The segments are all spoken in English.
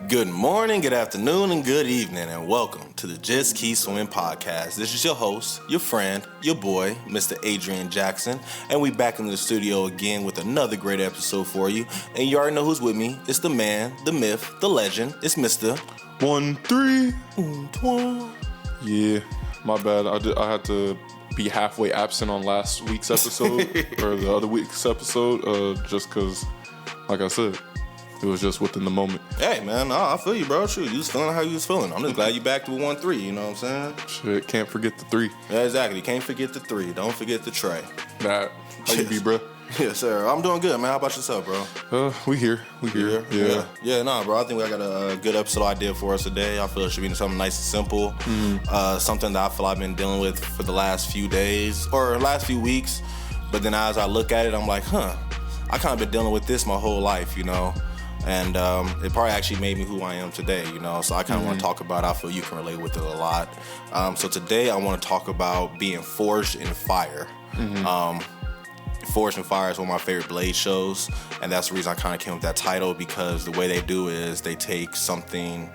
Good morning, good afternoon, and good evening, and welcome to the Just Keep Swimming podcast. This is your host, your friend, your boy, Mr. Adrian Jackson, and we back in the studio again with another great episode for you. And you already know who's with me. It's the man, the myth, the legend. It's Mr. 1-3. Yeah, my bad. I had to be halfway absent on last week's episode or the other week's episode, just because, like I said, it was just within the moment. Hey, man, I feel you, bro. Shoot, you was feeling how you was feeling. I'm just glad you back to 1-3, you know what I'm saying? Shit, can't forget the 3. Yeah, exactly. Can't forget the 3. Don't forget the tray. That. How you be, bro? Yes, sir. I'm doing good, man. How about yourself, bro? We here. Yeah, nah, bro. I think I got a good episode idea for us today. I feel it should be something nice and simple. Something that I feel I've been dealing with for the last few days or last few weeks. But then as I look at it, I'm like, I kind of been dealing with this my whole life, you know? And it probably actually made me who I am today, you know? So I kind of want to talk about it. I feel you can relate with it a lot. So today I want to talk about being forged in fire. Forged in Fire is one of my favorite Blade shows, and that's the reason I kind of came up with that title, because the way they do is they take something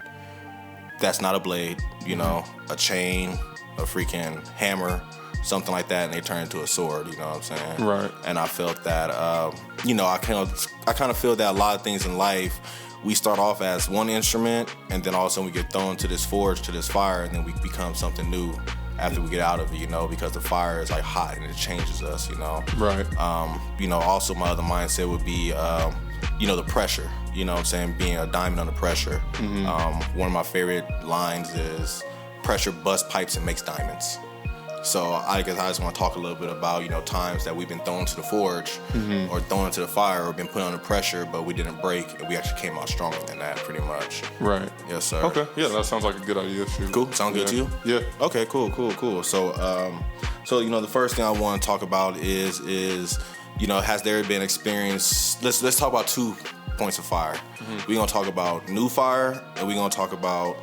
that's not a blade, you know, a chain, a freaking hammer, something like that, and they turn it into a sword, you know what I'm saying? Right. And I felt that, I kind of feel that a lot of things in life, we start off as one instrument, and then all of a sudden we get thrown to this forge, to this fire, and then we become something new after we get out of it, you know, because the fire is like hot and it changes us, you know. Right. Also my other mindset would be, the pressure, you know what I'm saying, being a diamond under pressure. One of my favorite lines is, pressure busts pipes and makes diamonds. So I guess I just want to talk a little bit about, times that we've been thrown to the forge or thrown into the fire or been put under pressure, but we didn't break and we actually came out stronger than that, pretty much. Right. Yes, sir. Okay. Yeah, that sounds like a good idea. Shoot. Cool. Sound good to you? Yeah. Okay, cool. So, the first thing I want to talk about is has there been experience? Let's talk about 2 points of fire. We're gonna talk about new fire and we're gonna talk about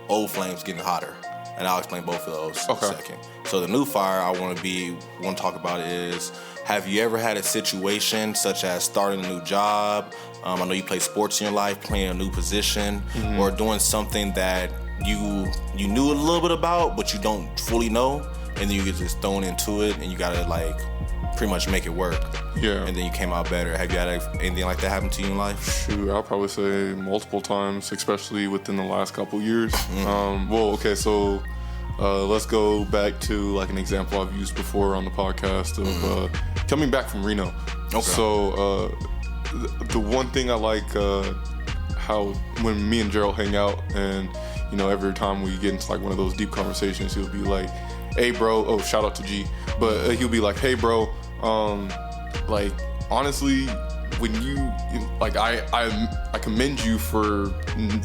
old flames getting hotter. And I'll explain both of those in a second. So the new fire I want to talk about is, have you ever had a situation such as starting a new job? I know you play sports in your life, playing a new position, or doing something that you knew a little bit about, but you don't fully know, and then you get just thrown into it, and you gotta pretty much make it work. Yeah. And then you came out better. Have you had anything like that happen to you in life? Shoot, I'll probably say multiple times, especially within the last couple years. So let's go back to an example I've used before on the podcast of coming back from Reno. Okay. So the one thing I like, how when me and Gerald hang out, and every time we get into one of those deep conversations, he'll be like, "Hey, bro," shout out to G, but he'll be like, "Hey, bro, honestly, when you I commend you for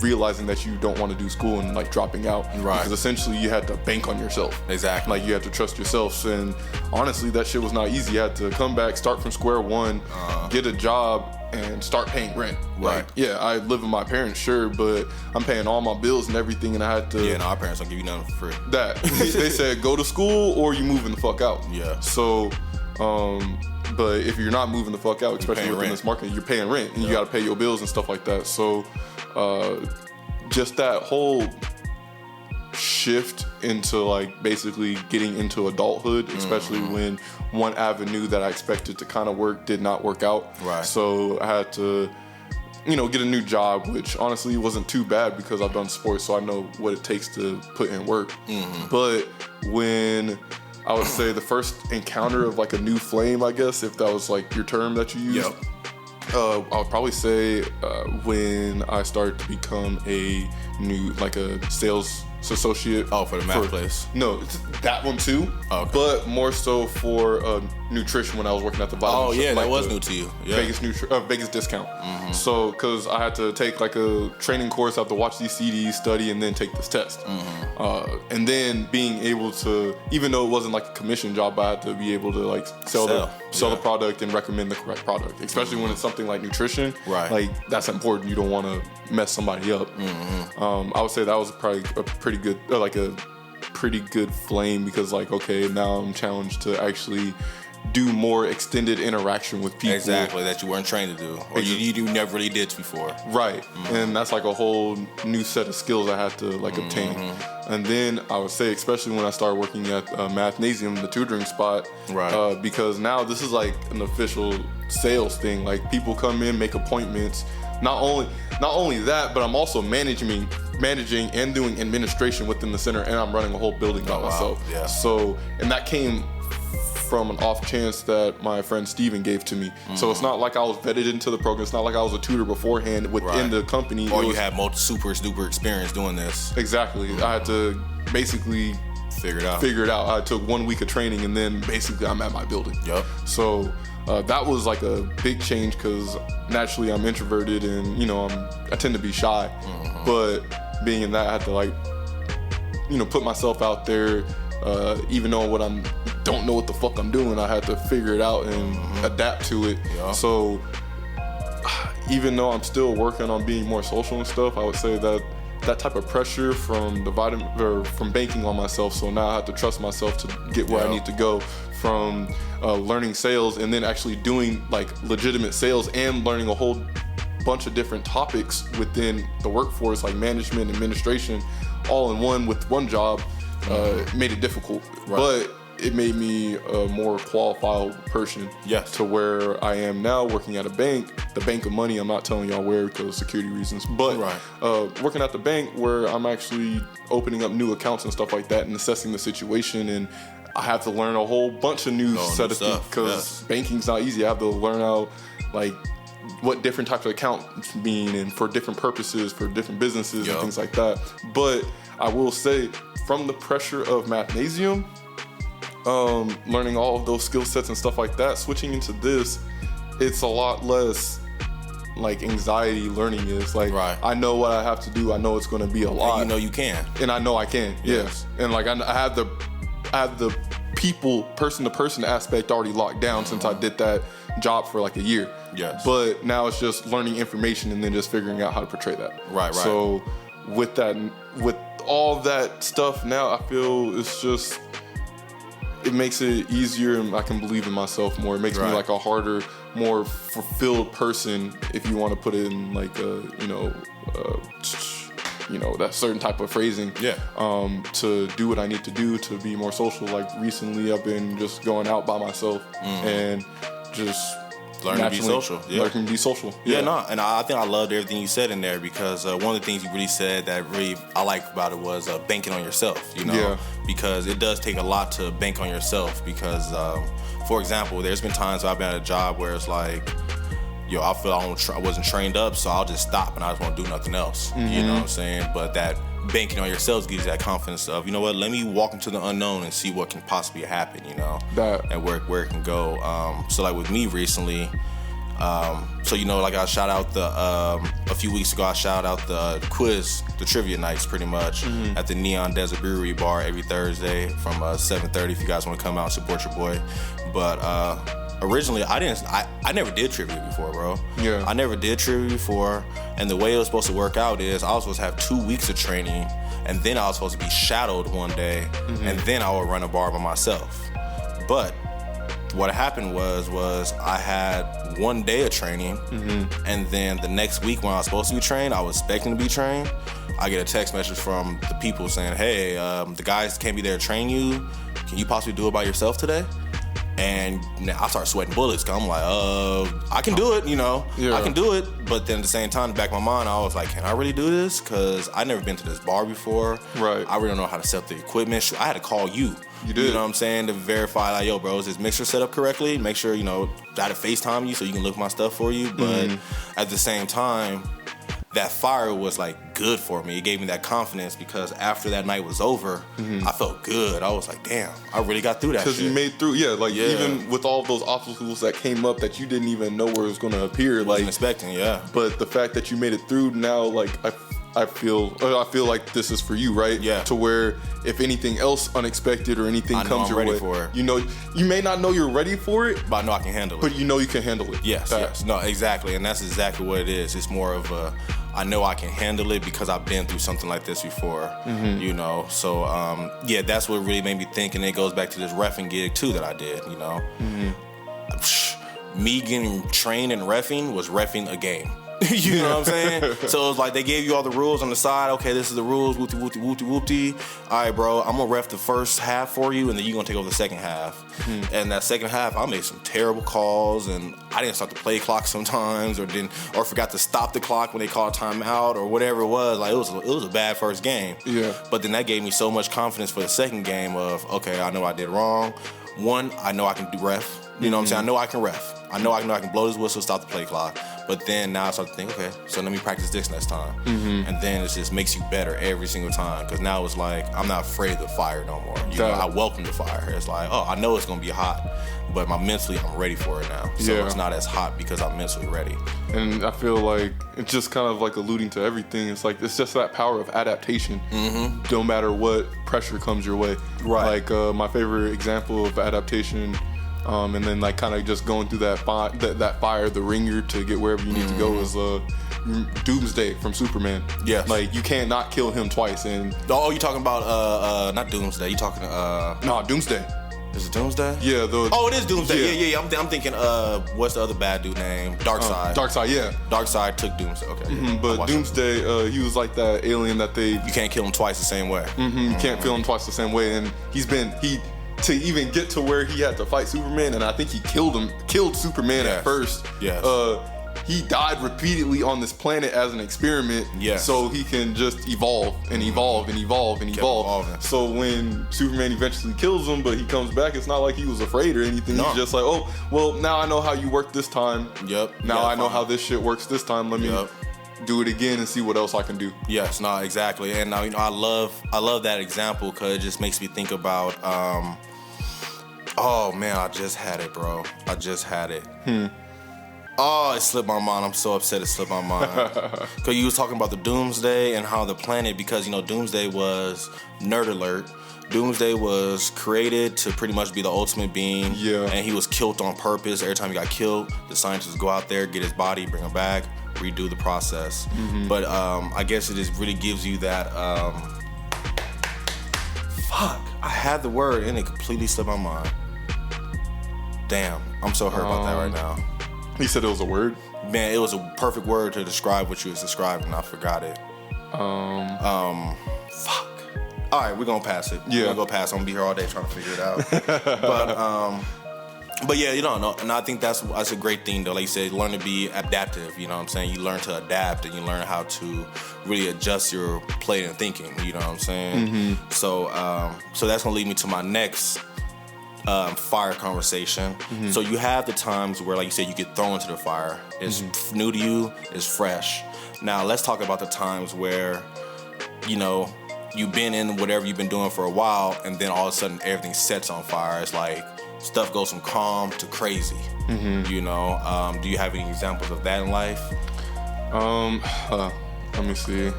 realizing that you don't want to do school and dropping out, right? Because essentially you had to bank on yourself. Exactly. You had to trust yourself, and honestly, that shit was not easy. You had to come back, start from square one, get a job, and start paying rent. Right. I live with my parents, sure, but I'm paying all my bills and everything, and I had to. Yeah, no, our parents don't give you nothing for free. That they said go to school or you moving the fuck out. Yeah. So, but if you're not moving the fuck out, especially within this market, you're paying rent and you got to pay your bills and stuff like that. So, just that whole shift into basically getting into adulthood, especially when one avenue that I expected to kind of work did not work out. Right. So I had to, get a new job, which honestly wasn't too bad because I've done sports, so I know what it takes to put in work. But when I would say the first encounter of a new flame, I guess, if that was your term that you used, I would probably say when I started to become a new, a sales associate. Oh, for the math place? No, that one too. Okay. But more so for nutrition when I was working at the vitamin shop. Oh, yeah, that was new to you. Yeah. Vegas discount. So, because I had to take a training course, I have to watch these CDs, study, and then take this test. And then being able to, even though it wasn't a commission job, I had to be able to sell the product and recommend the correct product, especially when it's something like nutrition. Right. That's important. You don't want to mess somebody up. I would say that was probably a pretty good, a pretty good flame, because okay, now I'm challenged to actually do more extended interaction with people. Exactly, that you weren't trained to do, or you never really did before. Right, and that's like a whole new set of skills I had to like obtain. And then I would say, especially when I started working at Mathnasium, the tutoring spot, right? Because now this is like an official sales thing. Like people come in, make appointments. Not only that, but I'm also managing and doing administration within the center, and I'm running a whole building by myself. Yeah. So, and that came from an off chance that my friend Steven gave to me. So it's not like I was vetted into the program. It's not like I was a tutor beforehand within the company. Or you had super duper experience doing this. Exactly. I had to basically figure it out. I took 1 week of training, and then basically I'm at my building. Yep. So that was like a big change because naturally I'm introverted and I tend to be shy. But being in that, I had to like put myself out there. Even though don't know what the fuck I'm doing, I had to figure it out and adapt to it. Yeah. So even though I'm still working on being more social and stuff, I would say that type of pressure from from banking on myself. So now I have to trust myself to get where I need to go, from learning sales and then actually doing like legitimate sales and learning a whole bunch of different topics within the workforce, like management, administration, all in one with one job. Made it difficult, but it made me a more qualified person. Yes. To where I am now, working at a bank, the bank of money. I'm not telling y'all where because of security reasons, but working at the bank where I'm actually opening up new accounts and stuff like that and assessing the situation, and I have to learn a whole bunch of new set of things because banking's not easy. I have to learn how like what different types of accounts mean and for different purposes for different businesses and things like that. But I will say, from the pressure of Mathnasium, learning all of those skill sets and stuff like that, switching into this, it's a lot less like anxiety learning is. Like, I know what I have to do. I know it's going to be a lot. And you can. And I know I can. Yes. And like I have the people, person-to-person aspect already locked down since I did that job for like a year. Yes. But now it's just learning information and then just figuring out how to portray that. Right. So with all that stuff now, I feel it makes it easier and I can believe in myself more. It makes me like a harder, more fulfilled person, if you want to put it in like that certain type of phrasing. To do what I need to do to be more social. Like recently I've been just going out by myself and just learning to be social. Learning to be social. And I think I loved everything you said in there because one of the things you really said that really I liked about it was banking on yourself, because it does take a lot to bank on yourself because, for example, there's been times I've been at a job where it's like, I feel I wasn't trained up, so I'll just stop and I just want to do nothing else. You know what I'm saying? But that banking on yourself gives you that confidence of, let me walk into the unknown and see what can possibly happen, and where it can go. So like with me recently, like I shout out a few weeks ago, I shout out the quiz, the trivia nights pretty much at the Neon Desert Brewery Bar every Thursday from 7:30 if you guys want to come out and support your boy. But originally I never did trivia before, bro. I never did trivia before, and the way it was supposed to work out is I was supposed to have 2 weeks of training, and then I was supposed to be shadowed one day, and then I would run a bar by myself. But what happened was I had 1 day of training, and then the next week when I was supposed to be trained, I was expecting to be trained, I get a text message from the people saying, hey, the guys can't be there to train you. Can you possibly do it by yourself today? And now I start sweating bullets because I'm like, I can do it, I can do it. But then at the same time, in the back of my mind, I was like, can I really do this? Because I've never been to this bar before. Right. I really don't know how to set up the equipment. I had to call you. You did. You know what I'm saying? To verify, like, yo, bro, is this mixer set up correctly? Make sure, I had to FaceTime you so you can look my stuff for you. But at the same time, that fire was like good for me. It gave me that confidence because after that night was over, I felt good. I was like, damn, I really got through that shit. Because you made through, even with all of those obstacles that came up that you didn't even know where it was going to appear. Wasn't expecting, But the fact that you made it through now, like, I feel like this is for you, right? Yeah. To where if anything else unexpected or anything comes your way, for it. You may not know you're ready for it, but I know I can handle it. But you know you can handle it. Yes. No, exactly, and that's exactly what it is. It's more of I know I can handle it because I've been through something like this before, you know. So yeah, that's what really made me think, and it goes back to this reffing gig too that I did, you know. Me getting trained in reffing was reffing a game. You know what I'm saying? So it was like they gave you all the rules on the side. Okay, this is the rules. Whoopty, whoopty, whoopty, whoopty. All right, bro, I'm going to ref the first half for you, and then you're going to take over the second half. And that second half, I made some terrible calls, and I didn't start the play clock sometimes, or forgot to stop the clock when they called timeout, or whatever it was. Like, it was a bad first game. Yeah. But then that gave me so much confidence for the second game of, okay, I know I did wrong. One, I know I can do ref. You know what I'm saying? I know I can ref. I know I can blow this whistle, stop the play clock. But then now I start to think, okay, so let me practice this next time. And then it just makes you better every single time. Because now it's like, I'm not afraid of the fire no more. You know, I welcome the fire. It's like, oh, I know it's going to be hot, but mentally, I'm ready for it now. So it's not as hot because I'm mentally ready. And I feel like it's just kind of like alluding to everything. It's like, it's just that power of adaptation. No matter what pressure comes your way. Right. Like my favorite example of adaptation, and then like kind of just going through that fire, the ringer to get wherever you need to go is Doomsday from Superman. Yes. Like you can't not kill him twice. And oh, you talking about not Doomsday? You talking no, Doomsday. Is it Doomsday? Yeah. Oh, it is Doomsday. Yeah. I'm thinking what's the other bad dude name? Darkseid. Darkseid, yeah. Darkseid took Doomsday. Okay. But Doomsday, he was like that alien that you can't kill him twice the same way. You can't kill him twice the same way, and to even get to where he had to fight Superman, and I think he killed Superman at first. Yes. He died repeatedly on this planet as an experiment, so he can just evolve and evolve and evolve and evolve. So when Superman eventually kills him, but he comes back, it's not like he was afraid or anything. No. He's just like, oh, well, now I know how you work this time. Now I know how this shit works this time. Let me do it again and see what else I can do. Yes, no, exactly. And now, you know, I love that example because it just makes me think about oh man, I just had it, bro. I just had it. Oh, it slipped my mind. I'm so upset it slipped my mind. Because you was talking about the Doomsday and how the planet, because, you know, Doomsday was, nerd alert, Doomsday was created to pretty much be the ultimate being. Yeah. And he was killed on purpose. Every time he got killed, the scientists go out there, get his body, bring him back, redo the process. But I guess it just really gives you that, fuck, I had the word and it completely slipped my mind. Damn, I'm so hurt about that right now. He said it was a word? Man, it was a perfect word to describe what you was describing, and I forgot it. Fuck. All right, we're gonna pass it. Yeah. We're gonna go pass. I'm gonna be here all day trying to figure it out. But yeah, you know, and I think that's a great thing though. Like you said, learn to be adaptive. You know what I'm saying? You learn to adapt, and you learn how to really adjust your play and thinking. You know what I'm saying? So that's gonna lead me to my next fire conversation. So you have the times where, like you said, you get thrown into the fire. It's new to you. It's fresh. Now let's talk about the times where, you know, you've been in whatever you've been doing for a while, and then all of a sudden everything sets on fire. It's like stuff goes from calm to crazy. You know, do you have any examples of that in life? Let me see.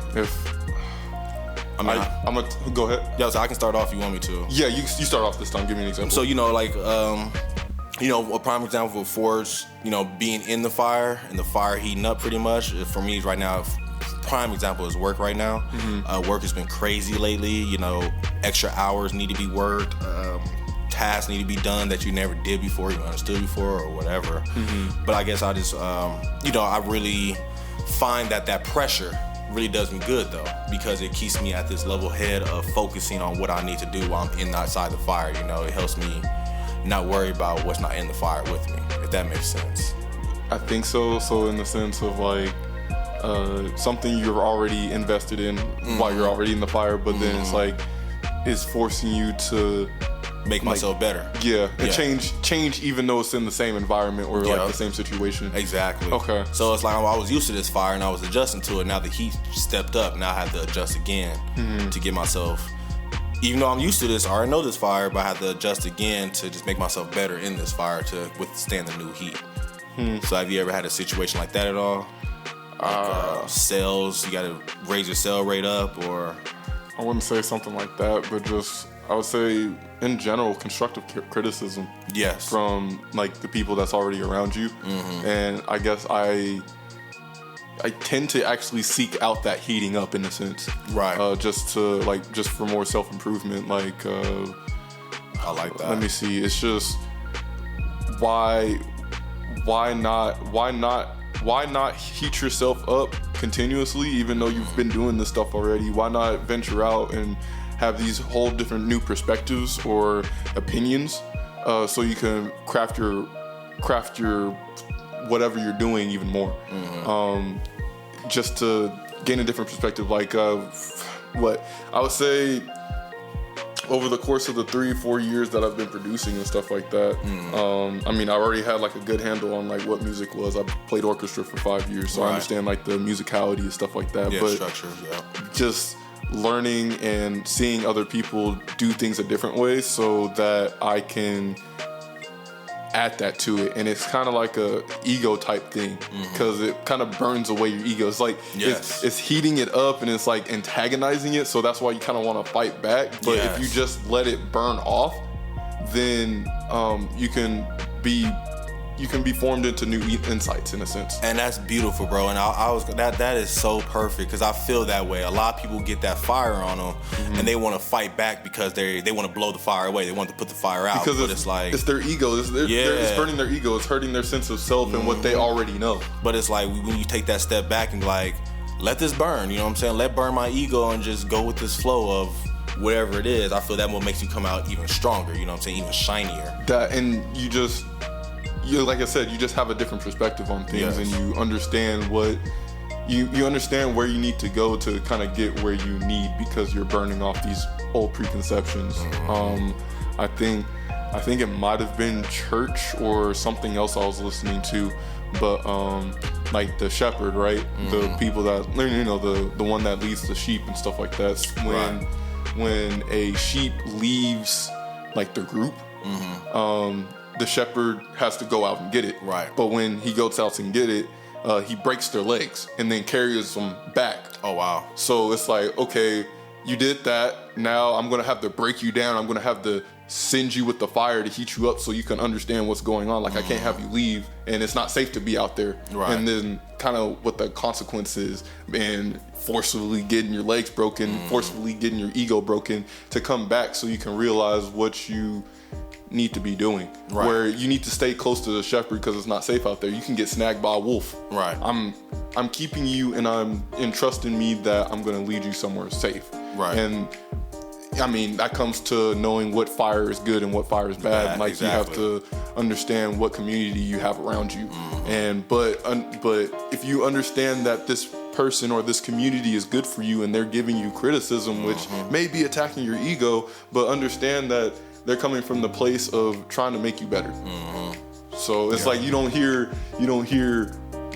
I'm gonna go ahead. Yeah, so I can start off if you want me to. Yeah, you start off this time. Give me an example. So, you know, like, you know, a prime example of Forge, you know, being in the fire and the fire heating up pretty much. For me right now, prime example is work right now. Work has been crazy lately. You know, extra hours need to be worked. Tasks need to be done that you never did before, you understood before, or whatever. But I guess I just, you know, I really find that pressure really does me good though, because it keeps me at this level head of focusing on what I need to do while I'm inside the fire. You know, it helps me not worry about what's not in the fire with me, if that makes sense. I think so. So in the sense of like something you're already invested in while you're already in the fire, but then it's like it's forcing you to make myself better. Yeah, and change even though it's in the same environment or like the same situation. Exactly. Okay. So it's like I was used to this fire and I was adjusting to it. Now the heat stepped up. Now I have to adjust again to get myself. Even though I'm used to this, I already know this fire, but I have to adjust again to just make myself better in this fire to withstand the new heat. So have you ever had a situation like that at all? Like, sales, you got to raise your sell rate up, or? I wouldn't say something like that, but just I would say in general constructive criticism. Yes. From like the people that's already around you, and I guess I tend to actually seek out that heating up in a sense, right? Just for more self improvement. Like, I like that. Let me see. It's just why not heat yourself up continuously, even though you've been doing this stuff already? Why not venture out and have these whole different new perspectives or opinions, so you can craft your whatever you're doing even more, just to gain a different perspective. Like, what I would say, over the course of the 3-4 years that I've been producing and stuff like that, I mean, I already had like a good handle on like what music was. I played orchestra for 5 years, so I understand like the musicality and stuff like that. Yeah, but structure, yeah. Just learning and seeing other people do things a different way, so that I can add that to it. And it's kind of like a ego type thing, because it kind of burns away your ego. It's like it's heating it up, and it's like antagonizing it, so that's why you kind of want to fight back. But if you just let it burn off, then you can be formed into new insights in a sense. And that's beautiful, bro. And I was that is so perfect, because I feel that way. A lot of people get that fire on them, and they want to fight back because they want to blow the fire away. They want to put the fire out. Because but it's like, it's their ego. It's burning their ego. It's hurting their sense of self and what they already know. But it's like, when you take that step back and like, let this burn. You know what I'm saying? Let burn my ego and just go with this flow of whatever it is. I feel that what makes you come out even stronger. You know what I'm saying? Even shinier. That, and like I said, you just have a different perspective on things, and you understand what you understand where you need to go to kind of get where you need, because you're burning off these old preconceptions. I think it might have been church or something else I was listening to, but like the shepherd, right? The people that, you know, the one that leads the sheep and stuff like that. When a sheep leaves like the group, the shepherd has to go out and get it. Right. But when he goes out and get it, he breaks their legs and then carries them back. Oh, wow. So it's like, okay, you did that. Now I'm going to have to break you down. I'm going to have to send you with the fire to heat you up so you can understand what's going on. Like, I can't have you leave, and it's not safe to be out there. Right. And then kind of what the consequences, and forcefully getting your legs broken, forcefully getting your ego broken to come back so you can realize what you need to be doing. Right. Where you need to stay close to the shepherd because it's not safe out there. You can get snagged by a wolf. Right. I'm keeping you, and I'm entrusting me that I'm going to lead you somewhere safe. Right. And I mean, that comes to knowing what fire is good and what fire is bad. Like, exactly. You have to understand what community you have around you. And but if you understand that this person or this community is good for you, and they're giving you criticism, which may be attacking your ego, but understand that they're coming from the place of trying to make you better. So it's like you don't hear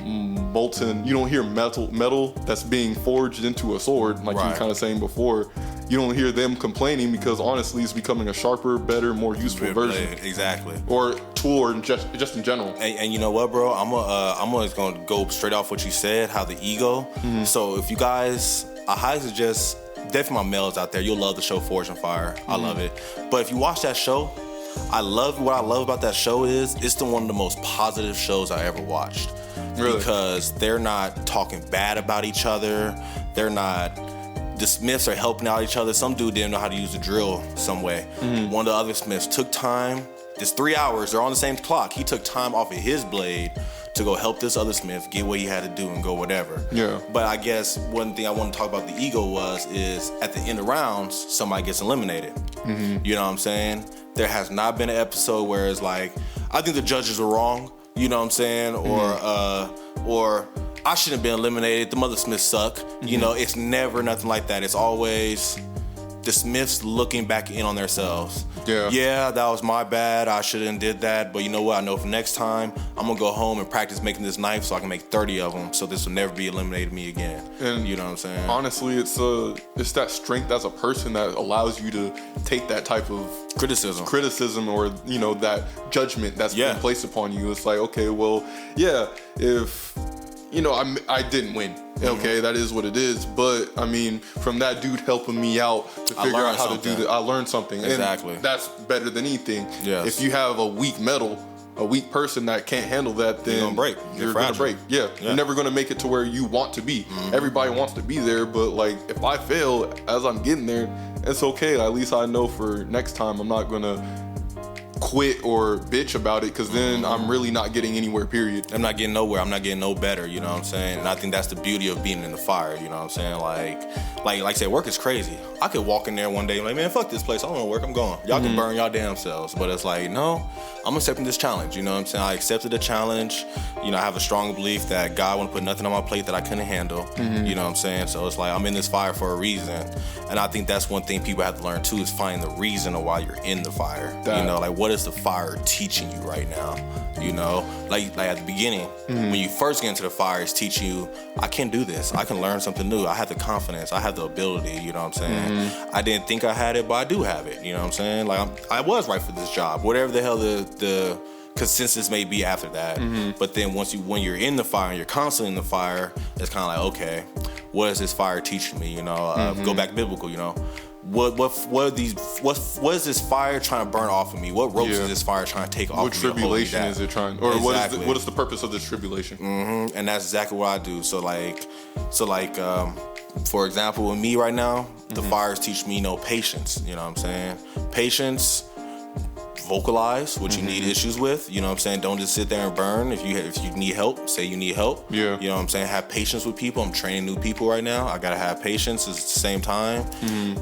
molten, you don't hear metal that's being forged into a sword, like you were kind of saying before. You don't hear them complaining, because honestly, it's becoming a sharper, better, more useful version. Exactly. Or tool, or just in general. And you know what, bro? I'm just gonna go straight off what you said, how the ego. So if you guys, I highly suggest, definitely my males out there, you'll love the show Forged in Fire. I love it. But if you watch that show, what I love about that show is it's one of the most positive shows I ever watched. Really? Because they're not talking bad about each other. The Smiths are helping out each other. Some dude didn't know how to use a drill some way. One of the other Smiths took time. It's 3 hours. They're on the same clock. He took time off of his blade to go help this other Smith get what he had to do and go whatever. Yeah. But I guess one thing I want to talk about the ego is at the end of rounds, somebody gets eliminated. You know what I'm saying? There has not been an episode where it's like, I think the judges are wrong. You know what I'm saying? Or I shouldn't have been eliminated. The other Smiths suck. You know, it's never nothing like that. It's always the Smiths looking back in on themselves. Yeah, that was my bad. I shouldn't did that. But you know what? I know for next time, I'm going to go home and practice making this knife so I can make 30 of them, so this will never be eliminated me again. And you know what I'm saying? Honestly, it's that strength as a person that allows you to take that type of criticism, or, you know, that judgment that's been placed upon you. It's like, okay, well, yeah, if, you know, I didn't win. Okay, that is what it is. But I mean, from that dude helping me out to figure out how to do that, I learned something. Exactly. And that's better than anything. Yes. If you have a weak metal, a weak person that can't handle that, then you're gonna break. You're gonna break. Yeah. You're never gonna make it to where you want to be. Everybody wants to be there, but like if I fail as I'm getting there, it's okay. At least I know for next time I'm not gonna quit or bitch about it, because then I'm really not getting anywhere, period. I'm not getting nowhere. I'm not getting no better, you know what I'm saying? And I think that's the beauty of being in the fire, you know what I'm saying? Like I said, work is crazy. I could walk in there one day and like, man, fuck this place. I don't want to work. I'm gone. Y'all can burn y'all damn selves. But it's like, no, I'm accepting this challenge, you know what I'm saying? I accepted the challenge. You know, I have a strong belief that God wouldn't put nothing on my plate that I couldn't handle, you know what I'm saying? So it's like, I'm in this fire for a reason. And I think that's one thing people have to learn too, is find the reason of why you're in the fire. You know, like, what is the fire teaching you right now? You know, like at the beginning, when you first get into the fire, it's teaching you, I can do this. I can learn something new. I have the confidence. I have the ability, you know what I'm saying? I didn't think I had it, but I do have it, you know what I'm saying? Like, I was right for this job, whatever the hell the consensus may be after that. But then when you're in the fire and you're constantly in the fire, it's kind of like, okay, what is this fire teaching me? You know, go back biblical, you know. What is this fire trying to burn off of me? What ropes is this fire trying to take off of me? What tribulation is it trying, or exactly. what is the purpose of this tribulation? And that's exactly what I do. So for example, with me right now, the fires teach me, patience. You know what I'm saying? Patience. Vocalize what you need issues with, you know what I'm saying? Don't just sit there and burn. If you need help, say you need help. Yeah. You know what I'm saying? Have patience with people. I'm training new people right now. I gotta have patience at the same time.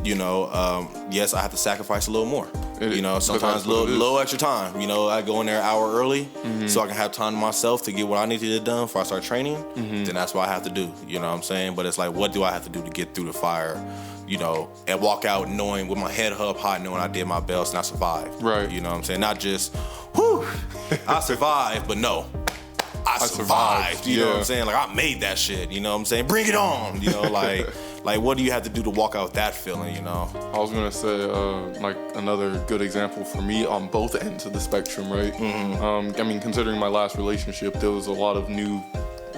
You know, yes, I have to sacrifice a little more. You know, sometimes a little extra time. You know, I go in there an hour early so I can have time to myself to get what I need to get done before I start training. Then that's what I have to do. You know what I'm saying? But it's like, what do I have to do to get through the fire? You know, and walk out knowing, with my head up high, knowing I did my best and I survived. Right. You know what I'm saying? Not just, whew, I survived, but no, I survived. You know what I'm saying? Like, I made that shit. You know what I'm saying? Bring it on. You know, like what do you have to do to walk out with that feeling, you know? I was going to say, like, another good example for me on both ends of the spectrum, right? I mean, considering my last relationship, there was a lot of new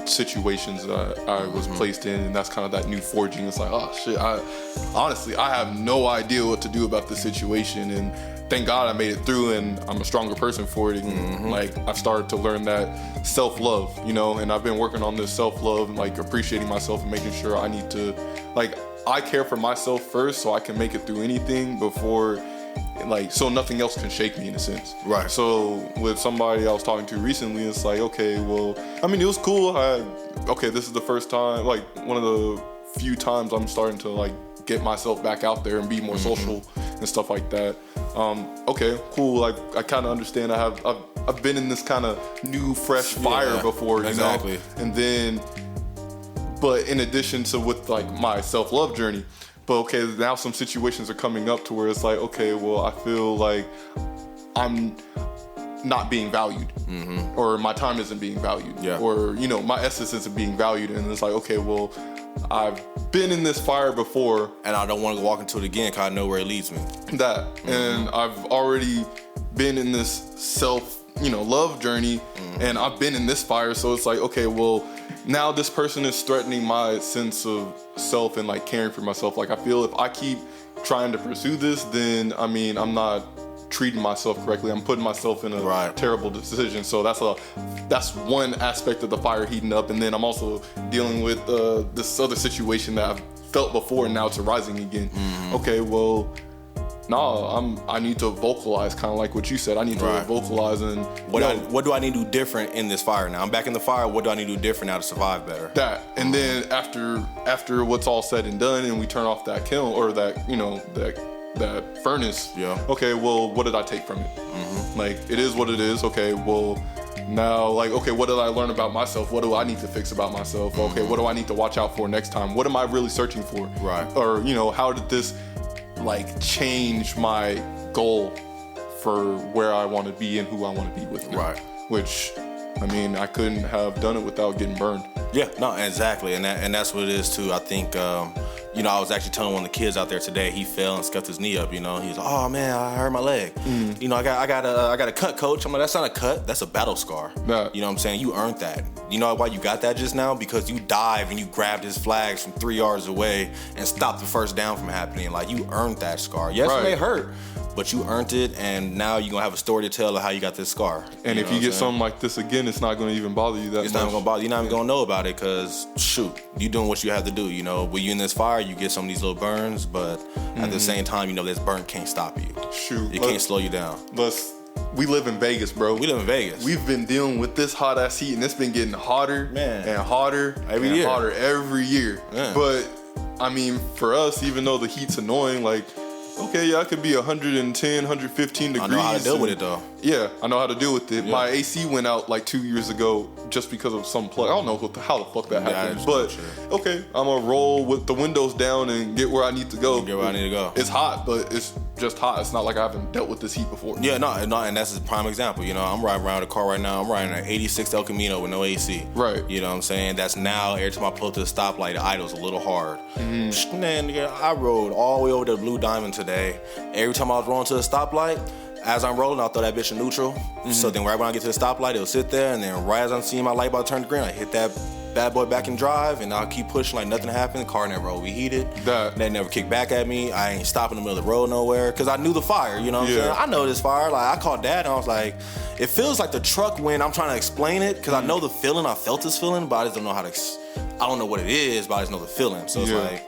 situations that I was placed in, and that's kind of that new forging. It's like, oh shit, I have no idea what to do about this situation, and thank God I made it through, and I'm a stronger person for it. And like, I've started to learn that self-love, you know, and I've been working on this self-love and like appreciating myself and making sure I need to, like, I care for myself first so I can make it through anything before, like, so nothing else can shake me in a sense. Right. So with somebody I was talking to recently, it's like, okay, well, I mean, it was cool. This is the first time, like, one of the few times I'm starting to like get myself back out there and be more social and stuff like that. Okay, cool. Like, I kind of understand. I've been in this kind of new, fresh fire before, you know? And then, but in addition to with like my self-love journey. But okay, now some situations are coming up to where it's like, okay, well, I feel like I'm not being valued, or my time isn't being valued, or, you know, my essence isn't being valued. And it's like, okay, well, I've been in this fire before, and I don't want to walk into it again because I know where it leads me. And I've already been in this self-love journey, and I've been in this fire. So it's like, okay, well, now this person is threatening my sense of self and like caring for myself. Like, I feel if I keep trying to pursue this, then I mean, I'm not treating myself correctly. I'm putting myself in a terrible decision. So that's one aspect of the fire heating up. And then I'm also dealing with this other situation that I've felt before, and now it's arising again. Okay, well, I need to vocalize, kind of like what you said. I need to vocalize, and what do I need to do different in this fire now? I'm back in the fire. What do I need to do different now to survive better? And then after what's all said and done, and we turn off that kiln or that, you know, that furnace. Okay, well, what did I take from it? Like, it is what it is. Okay, well, now, like, okay, what did I learn about myself? What do I need to fix about myself? Okay, what do I need to watch out for next time? What am I really searching for? Or, you know, how did this like change my goal for where I want to be and who I want to be with me? Which, I mean, I couldn't have done it without getting burned. Yeah, no, exactly, and that's what it is too. I think, you know, I was actually telling one of the kids out there today. He fell and scuffed his knee up. You know, he was, oh man, I hurt my leg. You know, I got a cut, coach. I'm like, that's not a cut. That's a battle scar. You know what I'm saying? You earned that. You know why you got that just now? Because you dived and you grabbed his flags from 3 yards away and stopped the first down from happening. Like, you earned that scar. Yes, it may hurt, but you earned it, and now you're gonna have a story to tell of how you got this scar. And if you get something like this again, it's not gonna even bother you that much. It's not even gonna bother you. You're not even gonna know about it, because shoot, you doing what you have to do. You know, when you're in this fire, you get some of these little burns, but at the same time, you know, this burn can't stop you. Shoot, it can't slow you down. We live in Vegas, bro. We live in Vegas. We've been dealing with this hot ass heat, and it's been getting hotter and hotter hotter every year. Yeah. But I mean, for us, even though the heat's annoying, like, okay, yeah, I could be 110, 115 degrees. I know how to deal with it, though. Yeah, I know how to deal with it. Yeah. My AC went out like 2 years ago just because of some plug. I don't know how the fuck that happened. But, okay, I'm going to roll with the windows down and get where I need to go. Get where I need to go. It's hot, but it's just hot. It's not like I haven't dealt with this heat before. Yeah, no, and that's a prime example. You know, I'm riding around a car right now. I'm riding an 86 El Camino with no AC. Right. You know what I'm saying? That's now, every time I pull up to the stoplight, the idle's a little hard. Man, I rode all the way over to Blue Diamond today. Every time I was rolling to the stoplight, as I'm rolling, I'll throw that bitch in neutral. So then right when I get to the stoplight, it'll sit there, and then right as I'm seeing my light about to turn green, I hit that bad boy back in drive, and I'll keep pushing like nothing happened. The car never overheated. They never kicked back at me. I ain't stopping in the middle of the road nowhere, because I knew the fire, you know what I'm saying? I know this fire. Like, I called Dad, and I was like, it feels like the truck when I'm trying to explain it, because I know the feeling. I felt this feeling, but I just don't know how to, I don't know what it is, but I just know the feeling. So it's like,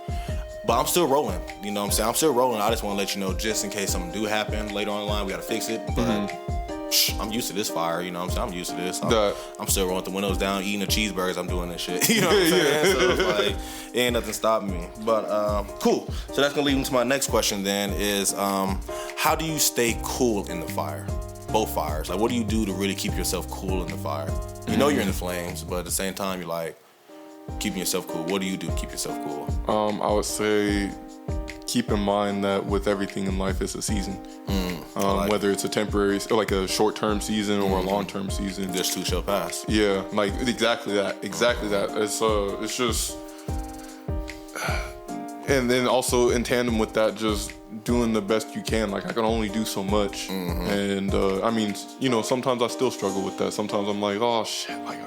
but I'm still rolling, you know what I'm saying? I'm still rolling. I just want to let you know, just in case something do happen later on in the line, we got to fix it. But I'm used to this fire, you know what I'm saying? I'm used to this. I'm still rolling with the windows down, eating the cheeseburgers. I'm doing this shit, you know what I'm saying? So it's like, it ain't nothing stopping me. But cool. So that's going to lead into my next question then is, how do you stay cool in the fire? Both fires. Like, what do you do to really keep yourself cool in the fire? You know you're in the flames, but at the same time, you're like, keeping yourself cool. What do you do to keep yourself cool? I would say keep in mind that with everything in life, it's a season. Whether it's a temporary, like a short-term season or a long-term season. This too shall pass. Yeah, like exactly that. It's just, and then also in tandem with that, just doing the best you can. Like, I can only do so much, and I mean, you know, sometimes I still struggle with that. Sometimes I'm like, oh shit, like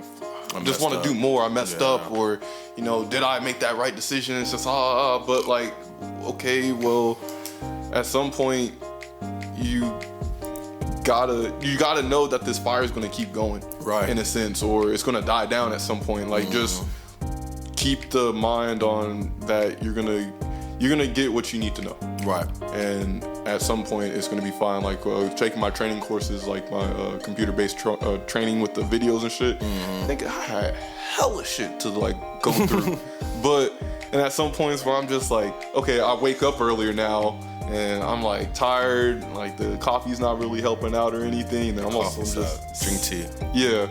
I just want to do more. I messed up, or, you know, did I make that right decision? It's just but like, okay, well, at some point, you gotta know that this fire is gonna keep going, right? In a sense, or it's gonna die down at some point. Like, just keep the mind on that you're gonna get what you need to know, right? And at some point, it's gonna be fine. Like, taking my training courses, like my computer-based training with the videos and shit. I think I had hella shit to like go through, and at some points where I'm just like, okay, I wake up earlier now, and I'm like tired, like the coffee's not really helping out or anything. And I'm also just drink tea. Yeah,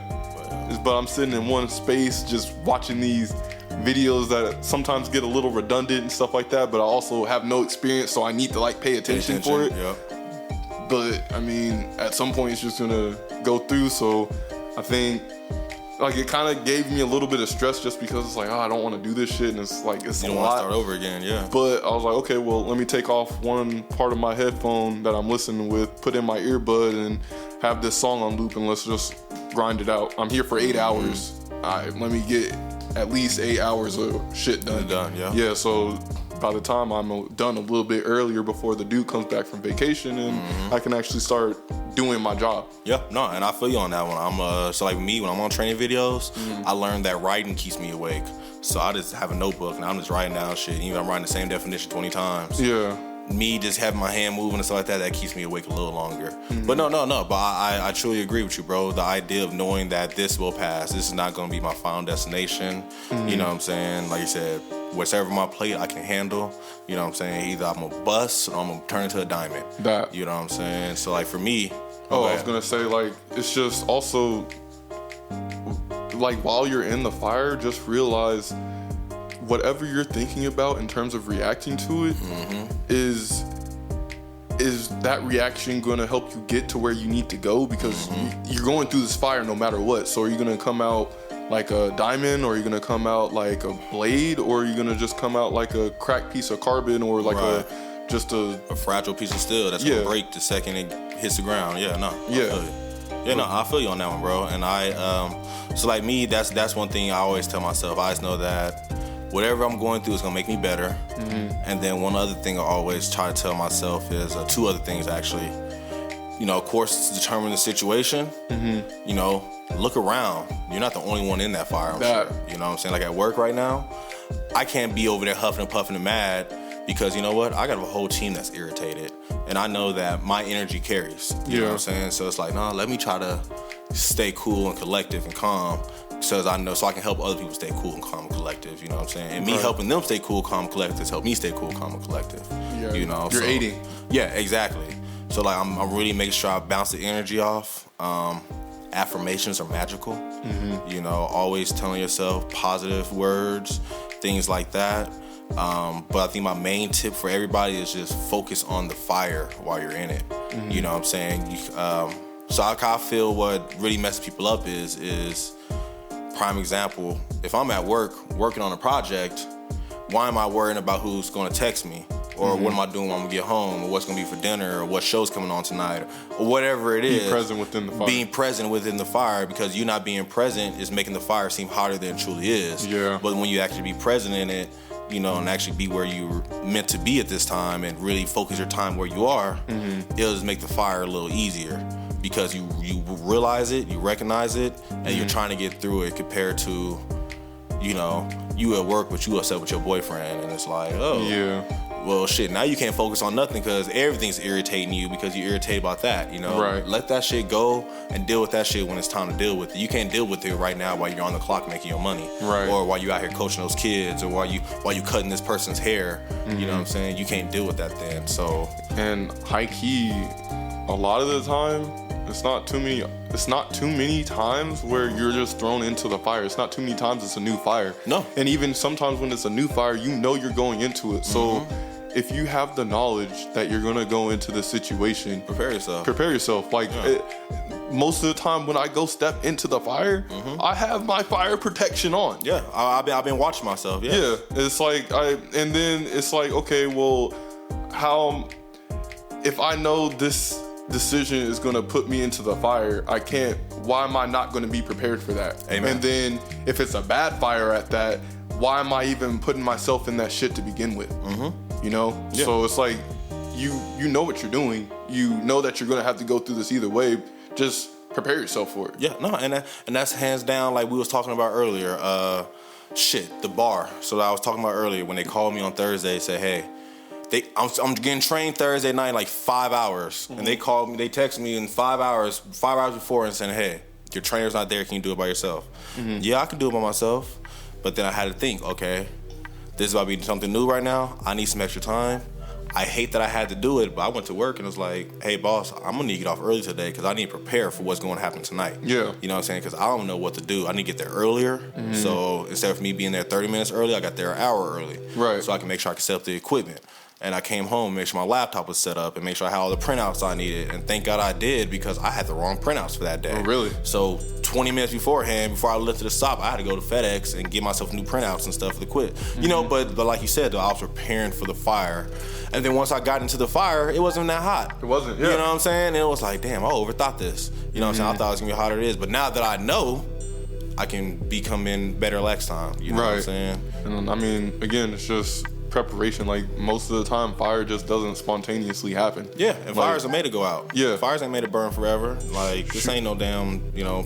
but I'm sitting in one space just watching these videos that sometimes get a little redundant and stuff like that, but I also have no experience, so I need to like pay attention for it. Yep. But I mean, at some point it's just gonna go through, so I think like it kind of gave me a little bit of stress just because it's like, I don't want to do this shit, and it's like, it's a lot. You don't want to start over again, yeah. But I was like, okay, well, let me take off one part of my headphone that I'm listening with, put in my earbud, and have this song on loop, and let's just grind it out. I'm here for 8 hours. All right, let me get at least 8 hours of shit done. Yeah, so by the time I'm done a little bit earlier before the dude comes back from vacation, and I can actually start doing my job. Yeah, no, and I feel you on that one. I'm so like me, when I'm on training videos, I learned that writing keeps me awake. So I just have a notebook and I'm just writing down shit. Even I'm writing the same definition 20 times. Yeah. Me just having my hand moving and stuff like that keeps me awake a little longer. But no. But I truly agree with you, bro. The idea of knowing that this will pass. This is not going to be my final destination. You know what I'm saying? Like you said, whatever my plate I can handle. You know what I'm saying? Either I'm going to bust or I'm going to turn into a diamond. That. You know what I'm saying? So like for me. I was going to say, like, it's just also, like, while you're in the fire, just realize whatever you're thinking about in terms of reacting to it, is that reaction going to help you get to where you need to go? Because you're going through this fire no matter what. So are you going to come out like a diamond, or are you going to come out like a blade, or are you going to just come out like a cracked piece of carbon, or like a fragile piece of steel that's going to break the second it hits the ground? I feel you on that one, bro. And so like me, that's one thing I always tell myself. I always know that whatever I'm going through is gonna make me better. And then one other thing I always try to tell myself is two other things actually. Of course, determine the situation. Look around. You're not the only one in that fire. I'm sure. You know what I'm saying? Like at work right now, I can't be over there huffing and puffing and mad because you know what? I got a whole team that's irritated, and I know that my energy carries. You know what I'm saying? So it's like, no, let me try to stay cool and collective and calm. So I can help other people stay cool and calm and collective, you know what I'm saying? And me helping them stay cool, calm, and collective help me stay cool, calm, and collective. Yeah, you're aiding. Yeah, exactly. So like I'm really making sure I bounce the energy off. Affirmations are magical. Always telling yourself positive words, things like that. But I think my main tip for everybody is just focus on the fire while you're in it. You know what I'm saying? So I feel what really messes people up is prime example, if I'm at work working on a project, why am I worrying about who's going to text me? Or what am I doing when I'm going to get home? Or what's going to be for dinner? Or what show's coming on tonight? Or whatever it is. Being present within the fire. Being present within the fire, because you not being present is making the fire seem hotter than it truly is. Yeah. But when you actually be present in it, and actually be where you're meant to be at this time and really focus your time where you are, it'll just make the fire a little easier. Because you realize it, you recognize it, and you're trying to get through it compared to, you at work, but you upset with your boyfriend, and it's like, well, shit, now you can't focus on nothing because everything's irritating you because you're irritated about that, Right. Let that shit go and deal with that shit when it's time to deal with it. You can't deal with it right now while you're on the clock making your money. Right. Or while you out here coaching those kids, or while you cutting this person's hair. You know what I'm saying? You can't deal with that then, so. And high key, a lot of the time, it's not too many times where you're just thrown into the fire. It's not too many times it's a new fire. No. And even sometimes when it's a new fire, you're going into it. So if you have the knowledge that you're going to go into the situation, prepare yourself. Like most of the time when I go step into the fire, I have my fire protection on. Yeah, I've been watching myself. Yeah, it's like and then it's like, okay, well, how if I know this decision is going to put me into the fire, why am I not going to be prepared for that? Amen. And then if it's a bad fire at that, why am I even putting myself in that shit to begin with? Yeah. So it's like you know what you're doing, you know that you're going to have to go through this either way, just prepare yourself for it. Yeah, no, and that's hands down, like we was talking about earlier, the bar. So I was talking about earlier when they called me on Thursday, said, hey, I'm getting trained Thursday night like 5 hours, and they called me. They texted me in 5 hours before, and saying, "Hey, your trainer's not there. Can you do it by yourself?" Yeah, I can do it by myself, but then I had to think, okay, this is about to be something new right now. I need some extra time. I hate that I had to do it, but I went to work and was like, "Hey, boss, I'm gonna need to get off early today because I need to prepare for what's going to happen tonight." Yeah, you know what I'm saying? Because I don't know what to do. I need to get there earlier. So instead of me being there 30 minutes early, I got there an hour early. Right. So I can make sure I can set up the equipment. And I came home, make sure my laptop was set up, and make sure I had all the printouts I needed. And thank God I did, because I had the wrong printouts for that day. Oh, really? So 20 minutes beforehand, before I lifted the stop, I had to go to FedEx and get myself new printouts and stuff for the quit. But like you said, though, I was preparing for the fire. And then once I got into the fire, it wasn't that hot. It wasn't, yeah. You know what I'm saying? And it was like, damn, I overthought this. You know what I'm saying? I thought it was going to be hotter than it is. But now that I know, I can become in better next time. You know what I'm saying? And I mean, again, it's just preparation. Like most of the time, fire just doesn't spontaneously happen. Yeah, and fires are made to go out. Yeah, fires ain't made to burn forever. Like this ain't no damn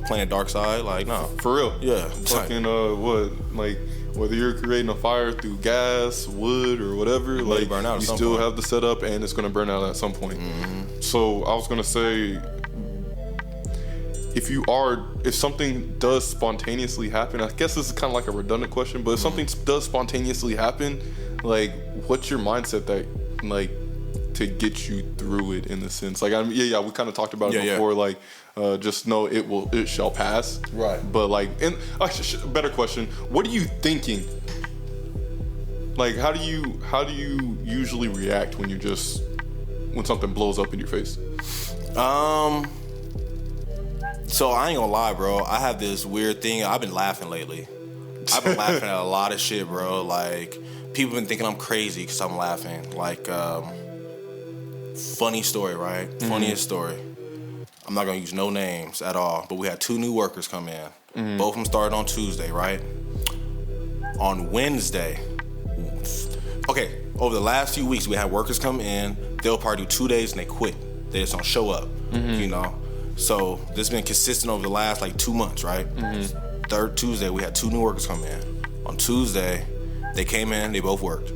playing dark side. Like no, for real. Yeah, fucking whether you're creating a fire through gas, wood, or whatever, like burn out. You still have the setup, and it's gonna burn out at some point. So I was gonna say, if something does spontaneously happen, I guess this is kind of like a redundant question, but if something does spontaneously happen, like, what's your mindset that, like, to get you through it in the sense? Like, we kind of talked about it before. Like, just know it shall pass. Right. But like, better question: what are you thinking? Like, how do you usually react when something blows up in your face? So I ain't gonna lie, bro. I have this weird thing. I've been laughing lately. I've been laughing at a lot of shit, bro. Like, people been thinking I'm crazy because I'm laughing. Like, funny story, right? Funniest story. I'm not gonna use no names at all, but we had 2 new workers come in. Both of them started on Tuesday, right? On Wednesday, over the last few weeks, we had workers come in. They'll probably do 2 days and they quit. They just don't show up. You know. So this has been consistent over the last like 2 months, right? Third Tuesday, we had 2 new workers come in. On Tuesday, they came in. They both worked.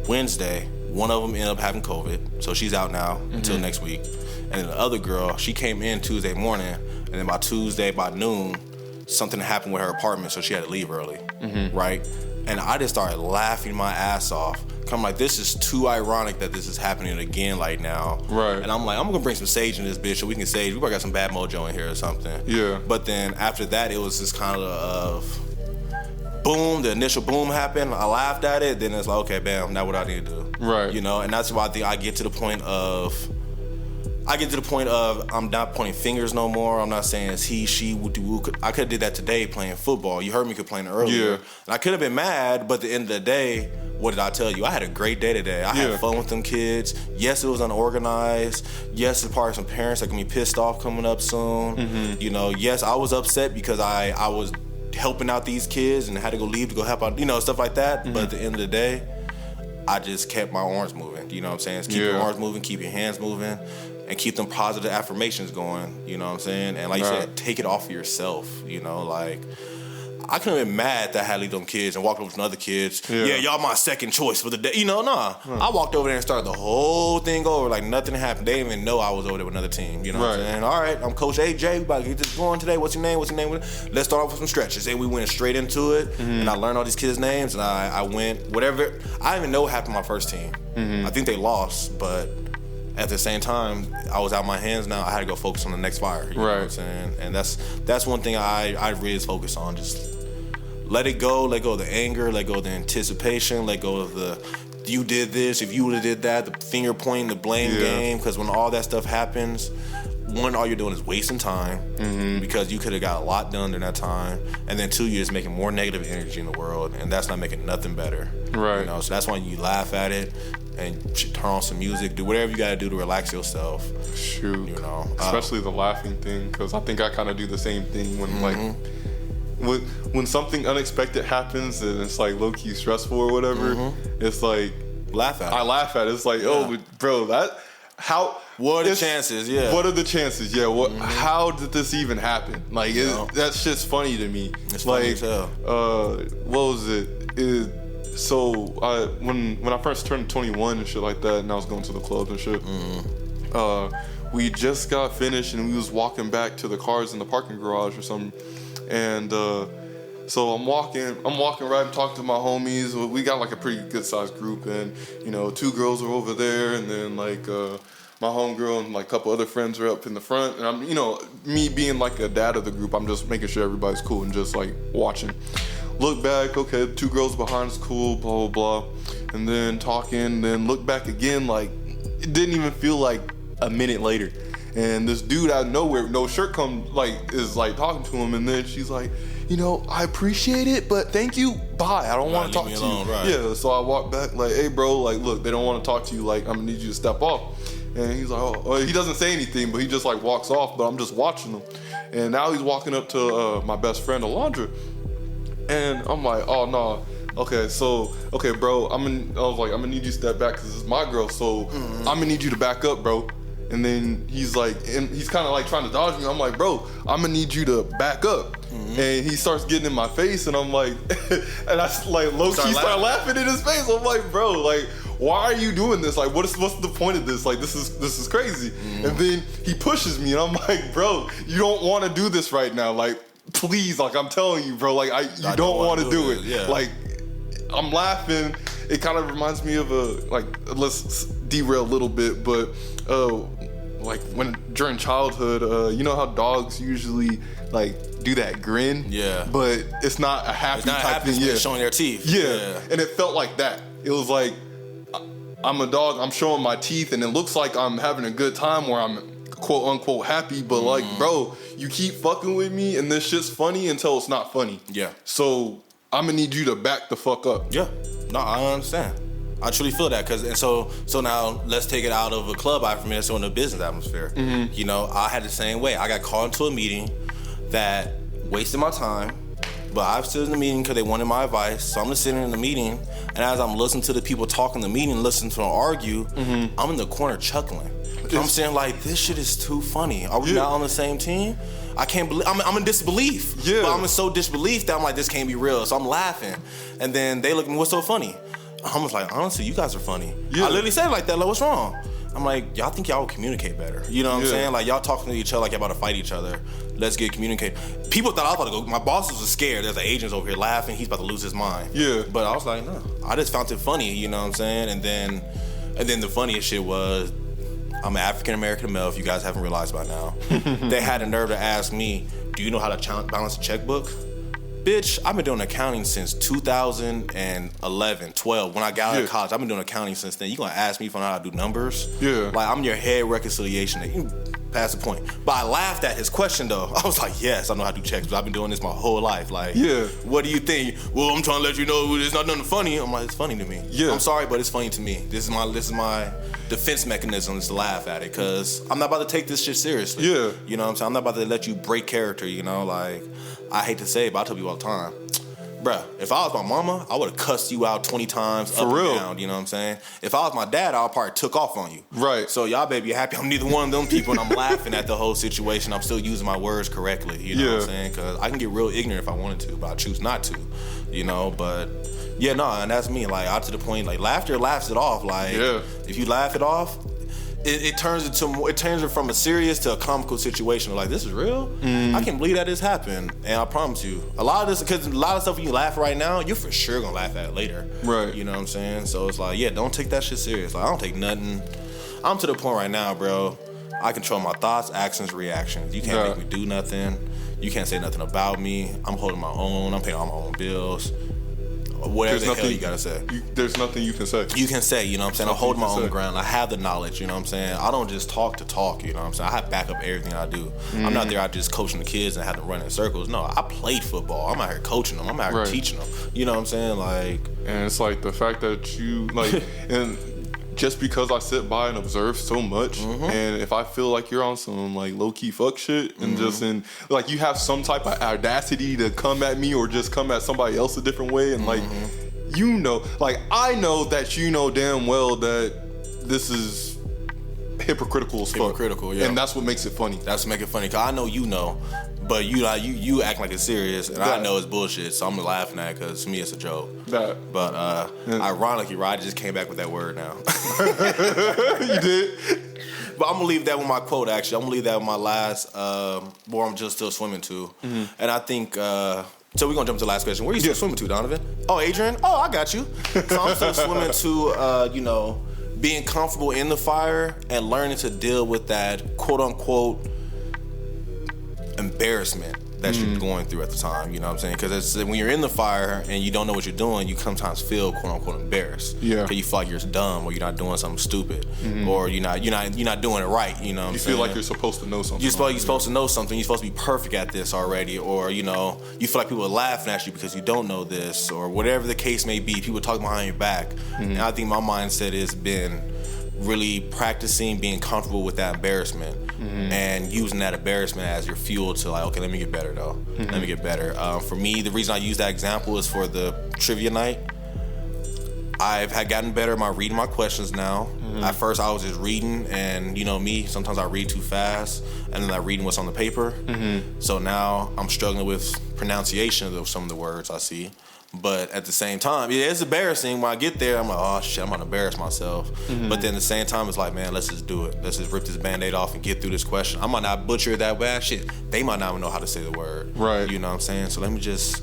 Wednesday, one of them ended up having COVID, so she's out now until next week. And then the other girl, she came in Tuesday morning, and then by Tuesday, by noon, something happened with her apartment, so she had to leave early, right? And I just started laughing my ass off. I'm like, this is too ironic that this is happening again like now. Right. And I'm like, I'm gonna bring some sage in this bitch so we can sage. We probably got some bad mojo in here or something. Yeah. But then after that, it was just kind of boom, the initial boom happened. I laughed at it. Then it's like, okay, bam, now what I need to do. Right. You know, and that's why I think I get to the point of I'm not pointing fingers no more. I'm not saying it's he, she, woo. I could have did that today playing football. You heard me complain earlier. Yeah. And I could have been mad, but at the end of the day, what did I tell you? I had a great day today. I had fun with them kids. Yes, it was unorganized. Yes, there's probably some parents that can be pissed off coming up soon. You know, yes, I was upset because I was helping out these kids and had to go leave to go help out, you know, stuff like that. But at the end of the day, I just kept my arms moving. You know what I'm saying? Keep your arms moving, keep your hands moving, and keep them positive affirmations going. You know what I'm saying? And like you said, take it off of yourself. You know, like, I couldn't have been mad that I had to leave them kids and walked over to some other kids. Yeah, y'all my second choice for the day. You know, nah. I walked over there and started the whole thing over like nothing happened. They didn't even know I was over there with another team. You know what I'm saying? All right, I'm Coach AJ. We about to get this going today. What's your name? Let's start off with some stretches. And we went straight into it. And I learned all these kids' names. And I went, whatever. I didn't even know what happened to my first team. I think they lost, but at the same time, I was out of my hands now. I had to go focus on the next fire. You know what I'm saying? And that's one thing I really focus on. Just let it go of the anger, let go of the anticipation, let go of the you did this, if you would have did that, the finger pointing, the blame game. Because when all that stuff happens, one, all you're doing is wasting time because you could have got a lot done during that time. And then two, you're just making more negative energy in the world, and that's not making nothing better. Right. You know, so that's why you laugh at it and turn on some music, do whatever you got to do to relax yourself. Shoot. You know, especially the laughing thing, because I think I kind of do the same thing when like. When something unexpected happens and it's like low-key stressful or whatever, it's like laugh at it. I laugh at it. It's like, oh, bro, what are the chances? Yeah. What are the chances? Yeah. How did this even happen? Like, that's just funny to me. It's like, funny as hell. What was it? So when I first turned 21 and shit like that, and I was going to the club and shit, we just got finished and we was walking back to the cars in the parking garage or something. And so I'm walking right and talking to my homies. We got like a pretty good sized group, and you know, 2 girls are over there, and then like my homegirl and like a couple other friends are up in the front. And I'm, you know, me being like a dad of the group, I'm just making sure everybody's cool and just like watching. Look back, okay, 2 girls behind is cool, blah blah blah, and then talking, then look back again, like it didn't even feel like a minute later. And this dude out of nowhere, no shirt, is like talking to him, and then she's like, you know, I appreciate it, but thank you, bye. I don't want to talk to you. Right. Yeah, so I walk back like, hey, bro, like, look, they don't want to talk to you. Like, I'm gonna need you to step off. And he's like, oh, he doesn't say anything, but he just like walks off. But I'm just watching him. And now he's walking up to my best friend, Alondra, and I'm like, oh no. Okay, bro, I'm gonna need you to step back because this is my girl. So I'm gonna need you to back up, bro. And then he's like, and he's kind of like trying to dodge me. I'm like, bro, I'm gonna need you to back up. And he starts getting in my face, and I'm like, and I like low-key start laughing in his face. I'm like, bro, like, why are you doing this? Like, what's the point of this? Like, this is crazy. And then he pushes me, and I'm like, bro, you don't want to do this right now. Like, please, like, I'm telling you, bro, like, you don't want to do it. Yeah. Like, I'm laughing. It kind of reminds me of let's derail a little bit, but like when during childhood, you know how dogs usually like do that grin? Yeah. But it's not a happy type thing. Yeah. Showing their teeth. Yeah. And it felt like that. It was like, I'm a dog, I'm showing my teeth, and it looks like I'm having a good time where I'm quote unquote happy, but like, bro, you keep fucking with me and this shit's funny until it's not funny. Yeah. So I'm gonna need you to back the fuck up. Yeah. No, I understand. I truly feel that, so now let's take it out of a club atmosphere, so in a business atmosphere. You know, I had the same way. I got called into a meeting that wasted my time, But I've stood in the meeting because they wanted my advice. So I'm just sitting in the meeting, and as I'm listening to the people talk in the meeting, listening to them argue, I'm in the corner chuckling. I'm saying like, this shit is too funny. Are we not on the same team? I can't believe, I'm in disbelief. Yeah. But I'm in so disbelief that I'm like, this can't be real. So I'm laughing. And then they look at me, what's so funny? I was like, honestly, you guys are funny. Yeah. I literally said it like that, like, what's wrong? I'm like, y'all think y'all will communicate better. You know what I'm saying? Like, y'all talking to each other like y'all about to fight each other. Let's get communicate. People thought I was about to go. My bosses were scared. There's an agent over here laughing. He's about to lose his mind. Yeah. But I was like, no. I just found it funny, you know what I'm saying? And then the funniest shit was, I'm an African-American male, if you guys haven't realized by now. They had the nerve to ask me, do you know how to balance a checkbook? Bitch, I've been doing accounting since 2011, 12. When I got out of college, I've been doing accounting since then. You gonna ask me if I know how to do numbers? Yeah. Like, I'm your head reconciliation. You pass the point. But I laughed at his question, though. I was like, yes, I know how to do checks, but I've been doing this my whole life. Like, what do you think? Well, I'm trying to let you know it's not nothing funny. I'm like, it's funny to me. Yeah. I'm sorry, but it's funny to me. This is my defense mechanism is to laugh at it, because I'm not about to take this shit seriously. Yeah. You know what I'm saying? I'm not about to let you break character, you know? Like, I hate to say it, but I tell people all the time, bruh, if I was my mama, I would have cussed you out 20 times up and down, you know what I'm saying? If I was my dad, I would probably took off on you. Right. So y'all better be happy I'm neither one of them people, and I'm laughing at the whole situation. I'm still using my words correctly, you know what I'm saying? Because I can get real ignorant if I wanted to, but I choose not to, you know? But yeah, no, and that's me. Like, out to the point, like, laughter laughs it off. Like, if you laugh it off, it turns it from a serious to a comical situation. Like, this is real? I can't believe that this happened. And I promise you, a lot of stuff when you laugh right now, you're for sure gonna laugh at it later. Right. You know what I'm saying? So it's like, don't take that shit serious. Like, I don't take nothing. I'm to the point right now, bro, I control my thoughts, actions, reactions. You can't make me do nothing. You can't say nothing about me. I'm holding my own. I'm paying all my own bills. Whatever the hell you gotta say. There's nothing you can say. You can say, you know what I'm saying? I hold my own ground. I have the knowledge, you know what I'm saying? I don't just talk to talk, you know what I'm saying? I have back up everything I do. I'm not there out just coaching the kids and have them run in circles. No, I played football. I'm out here coaching them. I'm out here teaching them. You know what I'm saying? Like, and it's like the fact that you, like, and just because I sit by and observe so much, and if I feel like you're on some like low-key fuck shit, and just like you have some type of audacity to come at me or just come at somebody else a different way, and like, you know, like, I know that you know damn well that this is hypocritical as fuck. Hypocritical, yeah. And that's what makes it funny. That's what makes it funny, because I know you know, but you act like it's serious, and I know it's bullshit, so I'm laughing at it, because to me it's a joke. But ironically, Rod just came back with that word now. You did? But I'm going to leave that with my quote, actually. I'm going to leave that with my last, where I'm just still swimming to. And I think, so we're going to jump to the last question. Where are you still swimming to, Donovan? Oh, Adrian? Oh, I got you. So I'm still swimming to, you know, being comfortable in the fire and learning to deal with that quote-unquote embarrassment that you're going through at the time, you know what I'm saying? Because when you're in the fire and you don't know what you're doing, you sometimes feel quote-unquote embarrassed. Yeah. Because you feel like you're dumb, or you're not doing something stupid, or you're not doing it right, you know what I'm saying? You feel like you're supposed to know something. You're supposed to know something. You're supposed to be perfect at this already, or, you know, you feel like people are laughing at you because you don't know this, or whatever the case may be. People talk behind your back. And I think my mindset has been really practicing being comfortable with that embarrassment and using that embarrassment as your fuel to, like, okay, let me get better though. Let me get better. For me, the reason I use that example is for the trivia night. I've gotten better at reading my questions now. At first, I was just reading, and you know me, sometimes I read too fast, and then I reading what's on the paper. So now I'm struggling with pronunciation of some of the words I see. But at the same time, it's embarrassing. When I get there, I'm like, oh shit, I'm gonna embarrass myself. But then at the same time, it's like, man, let's just do it. Let's just rip this Band-Aid off and get through this question. I might not butcher it that bad. Shit, they might not even know how to say the word. Right. You know what I'm saying? So let me just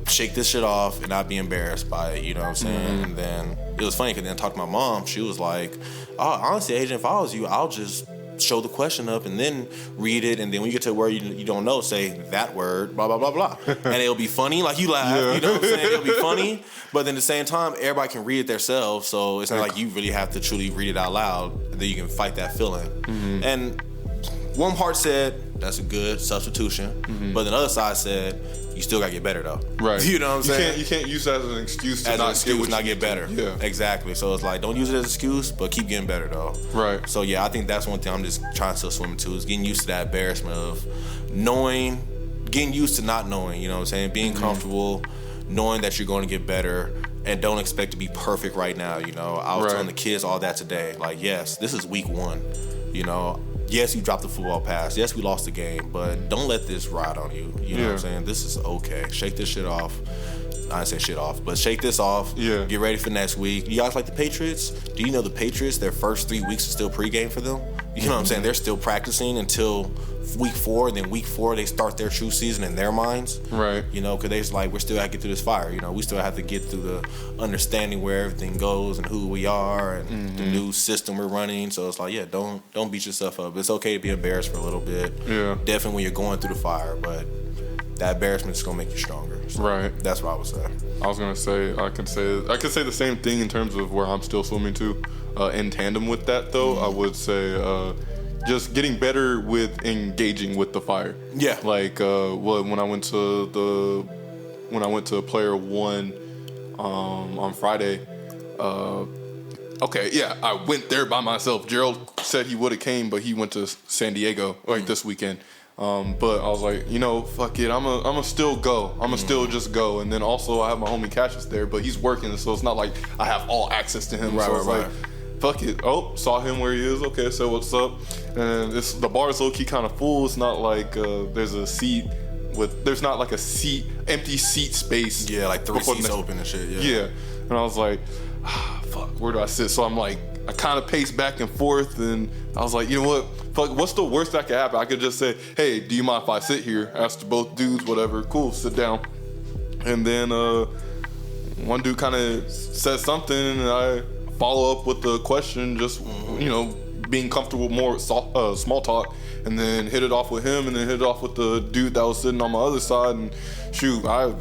shake this shit off and not be embarrassed by it. You know what I'm saying? And then it was funny because then I talked to my mom. She was like, oh, honestly, Agent, if I was you, I'll just show the question up and then read it, and then when you get to a word you don't know, say that word, blah, blah, blah, blah. And it'll be funny, like you laugh, you know what I'm saying? It'll be funny, but then at the same time, everybody can read it themselves, so it's not like you really have to truly read it out loud, and then you can fight that feeling. And one part said, that's a good substitution, but the other side said, you still gotta get better though. Right. You know what I'm saying? You can't use that as an excuse to not get better. Yeah. Exactly. So it's like, don't use it as an excuse, but keep getting better though. Right. So yeah, I think that's one thing I'm just trying to still swim into, is getting used to that embarrassment of knowing getting used to not knowing, you know what I'm saying? Being comfortable, knowing that you're going to get better, and don't expect to be perfect right now, you know? I was telling the kids all that today. Like, yes, this is week 1, you know? Yes, you dropped the football pass. Yes, we lost the game, but don't let this ride on you. You know what I'm saying? This is okay. Shake this shit off. I didn't say shit off, but shake this off. Yeah. Get ready for next week. You guys like the Patriots? Do you know the Patriots, their first 3 weeks is still pregame for them? You know what I'm saying? They're still practicing until week 4, and then week 4 they start their true season in their minds. Right. You know, because they're like, we're still have to get through this fire. You know, we still have to get through the understanding where everything goes and who we are and the new system we're running. So it's like, yeah, don't beat yourself up. It's okay to be embarrassed for a little bit. Yeah. Definitely when you're going through the fire, but that embarrassment is gonna make you stronger. So right. That's what I would say. I was gonna say I could say the same thing in terms of where I'm still swimming too. In tandem with that though, I would say just getting better with engaging with the fire. Yeah. Like when I went to player 1 on Friday. I went there by myself. Gerald said he would have came, but he went to San Diego this weekend. But I was like, you know, fuck it, I'ma still go. I'ma still just go. And then also I have my homie Cassius there, but he's working, so it's not like I have all access to him. So it's like, fuck it. Oh, saw him where he is. Okay, so what's up? And the bar is low key kind of full. It's not like there's not like empty seat space. Yeah, like 3 seats open and shit. Yeah. And I was like, fuck, where do I sit? So I'm like, I kind of paced back and forth, and I was like, you know what? Fuck, what's the worst that could happen? I could just say, hey, do you mind if I sit here? Ask both dudes, whatever. Cool, sit down. And then one dude kind of said something, and I follow up with the question, just, you know, being comfortable more with small talk, and then hit it off with him, and then hit it off with the dude that was sitting on my other side, and shoot, that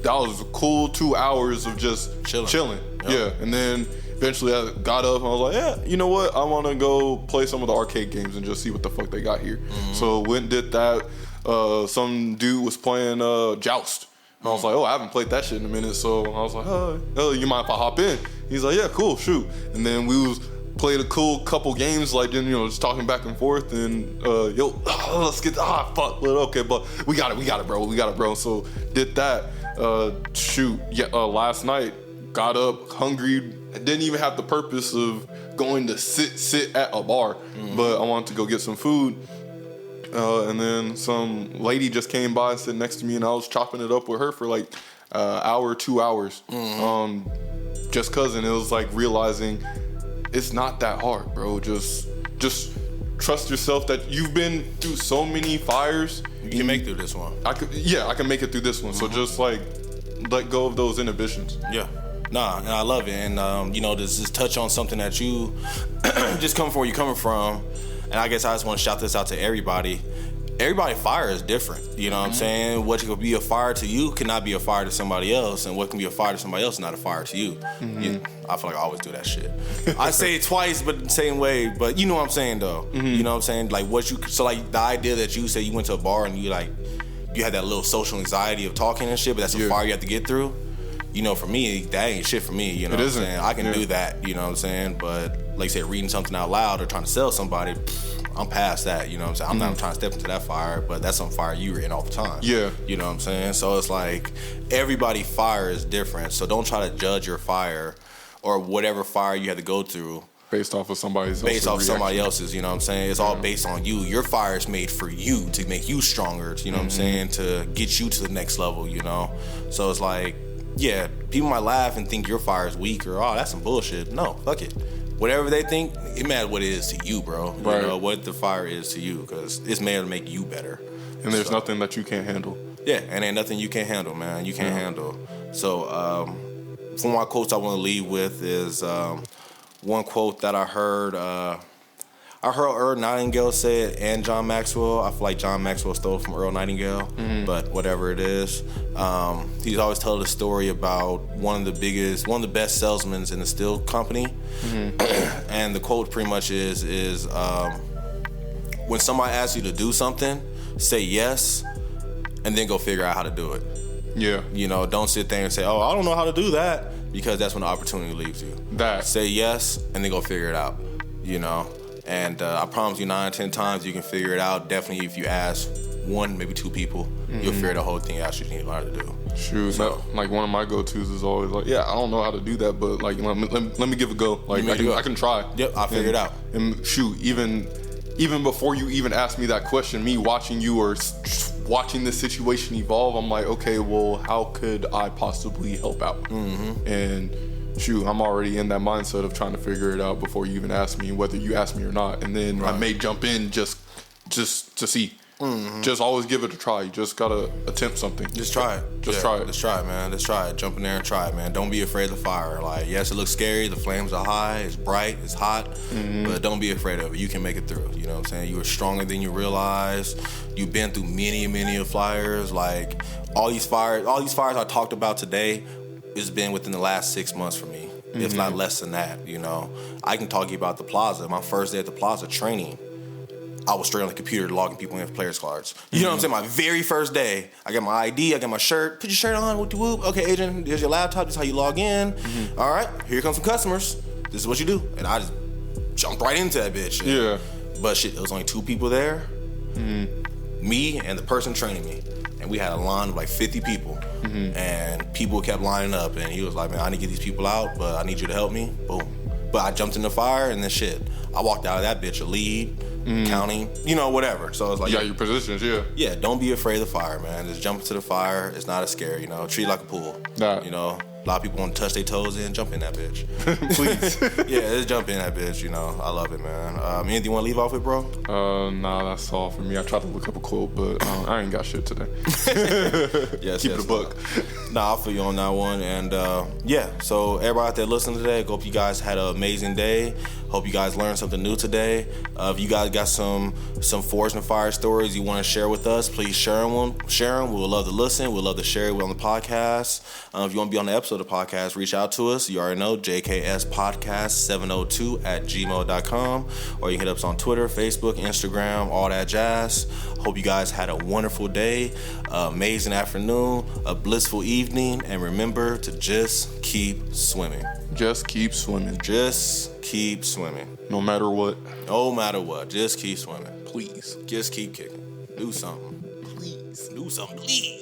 was a cool 2 hours of just chilling. Yep. Yeah, and then eventually I got up and I was like, yeah, you know what? I want to go play some of the arcade games and just see what the fuck they got here. So went and did that. Some dude was playing Joust. And I was like, oh, I haven't played that shit in a minute. So I was like, oh, you mind if I hop in? He's like, yeah, cool, shoot. And then we played a cool couple games, like, then, you know, just talking back and forth. And, let's get, fuck, okay, but we got it, bro. So did that. Last night, got up, hungry, didn't even have the purpose of going to sit at a bar, but I wanted to go get some food. And then some lady just came by and sat next to me, and I was chopping it up with her for like an hour, 2 hours. Just cause, and it was like realizing it's not that hard, bro. Just trust yourself that you've been through so many fires. You can make it through this one. I can make it through this one. So just like let go of those inhibitions. Yeah. Nah, and I love it. And, you know, just touch on something that you just come from where you're coming from. And I guess I just want to shout this out to everybody. Everybody's fire is different. You know what I'm saying? What could be a fire to you cannot be a fire to somebody else. And what can be a fire to somebody else is not a fire to you. I feel like I always do that shit. I say it twice, but the same way. But you know what I'm saying, though. You know what I'm saying? Like, so like the idea that you say you went to a bar and you had that little social anxiety of talking and shit, but that's a fire you have to get through. You know, for me, that ain't shit for me, you know what I'm saying? I can do that, you know what I'm saying? But, like I said, reading something out loud or trying to sell somebody, I'm past that, you know what I'm saying? I'm not trying to step into that fire, but that's some fire you're in all the time. Yeah. You know what I'm saying? So it's like, everybody's fire is different, so don't try to judge your fire or whatever fire you had to go through. Based off of somebody else's, you know what I'm saying? It's all based on you. Your fire is made for you, to make you stronger, you know what I'm saying? To get you to the next level, you know? So it's like, yeah, people might laugh and think your fire is weak or, oh, that's some bullshit. No, fuck it. Whatever they think, it matters what it is to you, bro. Right. You know, what the fire is to you, because it's made to make you better. And there's nothing that you can't handle. Yeah, and ain't nothing you can't handle, man. You can't handle. So, one of my quotes I want to leave with is one quote that I heard Earl Nightingale say it and John Maxwell. I feel like John Maxwell stole it from Earl Nightingale, but whatever it is. He's always told a story about one of the best salesmen in the steel company. And the quote pretty much is when somebody asks you to do something, say yes, and then go figure out how to do it. Yeah. You know, don't sit there and say, oh, I don't know how to do that, because that's when the opportunity leaves you. Say yes, and then go figure it out, you know. And I promise you 9 or 10 times you can figure it out. Definitely if you ask one, maybe two people, you'll figure the whole thing out. You need to learn how to do. Shoot, like one of my go-tos is always like, yeah, I don't know how to do that, but like let me give it a go. Like I can try. Yep, I'll figure it out. And shoot, even before you even asked me that question, me watching you or watching the situation evolve, I'm like, okay, well, how could I possibly help out? And shoot, I'm already in that mindset of trying to figure it out before you even ask me, whether you ask me or not. And then I may jump in just to see. Just always give it a try. You just gotta attempt something. Just try it. Try it. Just try it, man. Just try it. Jump in there and try it, man. Don't be afraid of the fire. Like, yes, it looks scary. The flames are high. It's bright. It's hot. But don't be afraid of it. You can make it through. You know what I'm saying? You are stronger than you realize. You've been through many fires. Like, all these fires I talked about today has been within the last 6 months for me. If not less than that, you know. I can talk to you about the plaza. My first day at the plaza training, I was straight on the computer logging people in for players cards. You know what I'm saying? My very first day, I got my ID, I got my shirt. Put your shirt on, whoop-de-whoop. Okay, agent, here's your laptop. This is how you log in. All right, here comes some customers. This is what you do. And I just jumped right into that bitch. Yeah. But shit, there was only two people there. Me and the person training me. And we had a line of like 50 people. And people kept lining up. And he was like, man, I need to get these people out, but I need you to help me. Boom. But I jumped in the fire and then shit, I walked out of that bitch a lead. Counting, you know, whatever. So it's like, your positions, yeah. Don't be afraid of the fire, man. Just jump into the fire. It's not as scary, you know. Treat it like a pool. You know, a lot of people want to touch their toes in. Jump in that bitch, please. Yeah, just jump in that bitch. You know, I love it, man. Anything you want to leave off with, bro? Nah, that's all for me. I tried to look up a quote, but I ain't got shit today. Keep it a book. Nah, I'll feel you on that one. And so everybody out there listening today, I hope you guys had an amazing day. Hope you guys learned something new today. If you guys got some forest and fire stories you want to share with us, please share them. We would love to listen. We'd love to share it on the podcast. If you want to be on the episode of the podcast, reach out to us. You already know, jkspodcast702@gmail.com. Or you can hit us on Twitter, Facebook, Instagram, all that jazz. Hope you guys had a wonderful day, amazing afternoon, a blissful evening, and remember to just keep swimming. Just keep swimming. Just keep swimming. No matter what. No matter what. Just keep swimming. Please. Just keep kicking. Do something. Please. Do something, please.